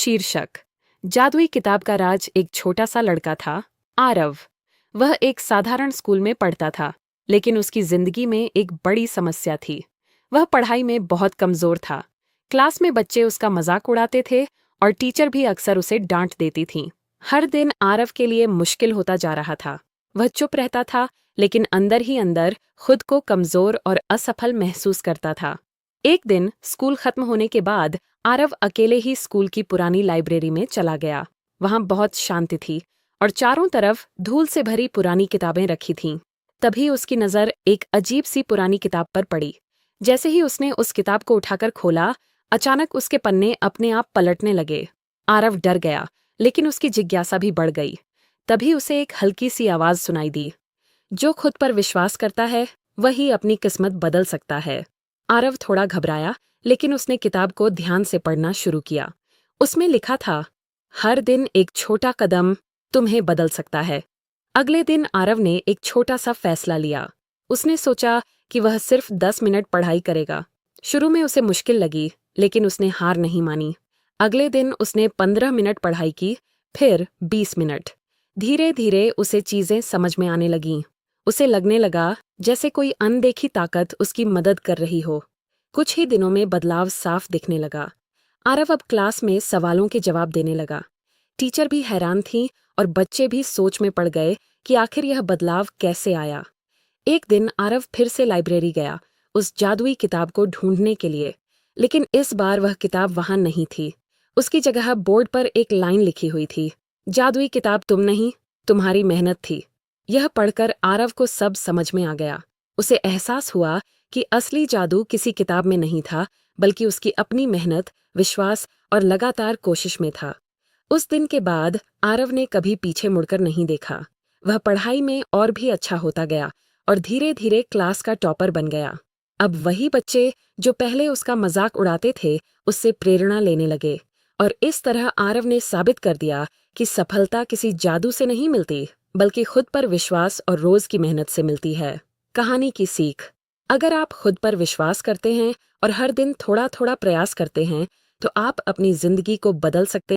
शीर्षक। जादुई किताब का राज। एक छोटा सा लड़का था, आरव। वह एक साधारण स्कूल में पढ़ता था, लेकिन उसकी जिंदगी में एक बड़ी समस्या थी। वह पढ़ाई में बहुत कमजोर था। क्लास में बच्चे उसका मजाक उड़ाते थे और टीचर भी अक्सर उसे डांट देती थीं। हर दिन आरव के लिए मुश्किल होता जा रहा था। वह चुप रहता था, लेकिन अंदर ही अंदर खुद को कमजोर और असफल महसूस करता था। एक दिन स्कूल खत्म होने के बाद आरव अकेले ही स्कूल की पुरानी लाइब्रेरी में चला गया। वहां बहुत शांति थी और चारों तरफ धूल से भरी पुरानी किताबें रखी थीं। तभी उसकी नज़र एक अजीब सी पुरानी किताब पर पड़ी। जैसे ही उसने उस किताब को उठाकर खोला, अचानक उसके पन्ने अपने आप पलटने लगे। आरव डर गया, लेकिन उसकी जिज्ञासा भी बढ़ गई। तभी उसे एक हल्की सी आवाज सुनाई दी, जो खुद पर विश्वास करता है वही अपनी किस्मत बदल सकता है। आरव थोड़ा घबराया, लेकिन उसने किताब को ध्यान से पढ़ना शुरू किया। उसमें लिखा था, हर दिन एक छोटा कदम तुम्हें बदल सकता है। अगले दिन आरव ने एक छोटा सा फैसला लिया। उसने सोचा कि वह सिर्फ 10 मिनट पढ़ाई करेगा। शुरू में उसे मुश्किल लगी, लेकिन उसने हार नहीं मानी। अगले दिन उसने 15 मिनट पढ़ाई की, फिर 20 मिनट। धीरे धीरे उसे चीजें समझ में आने लगीं। उसे लगने लगा जैसे कोई अनदेखी ताकत उसकी मदद कर रही हो। कुछ ही दिनों में बदलाव साफ दिखने लगा। आरव अब क्लास में सवालों के जवाब देने लगा। टीचर भी हैरान थी और बच्चे भी सोच में पड़ गए कि आखिर यह बदलाव कैसे आया। एक दिन आरव फिर से लाइब्रेरी गया, उस जादुई किताब को ढूंढने के लिए। लेकिन इस बार वह किताब वहां नहीं थी। उसकी जगह बोर्ड पर एक लाइन लिखी हुई थी, जादुई किताब तुम नहीं, तुम्हारी मेहनत थी। यह पढ़कर आरव को सब समझ में आ गया। उसे एहसास हुआ कि असली जादू किसी किताब में नहीं था, बल्कि उसकी अपनी मेहनत, विश्वास और लगातार कोशिश में था। उस दिन के बाद आरव ने कभी पीछे मुड़कर नहीं देखा। वह पढ़ाई में और भी अच्छा होता गया और धीरे धीरे क्लास का टॉपर बन गया। अब वही बच्चे जो पहले उसका मजाक उड़ाते थे, उससे प्रेरणा लेने लगे। और इस तरह आरव ने साबित कर दिया कि सफलता किसी जादू से नहीं मिलती, बल्कि खुद पर विश्वास और रोज की मेहनत से मिलती है। कहानी की सीख। अगर आप खुद पर विश्वास करते हैं और हर दिन थोड़ा थोड़ा प्रयास करते हैं, तो आप अपनी जिंदगी को बदल सकते हैं।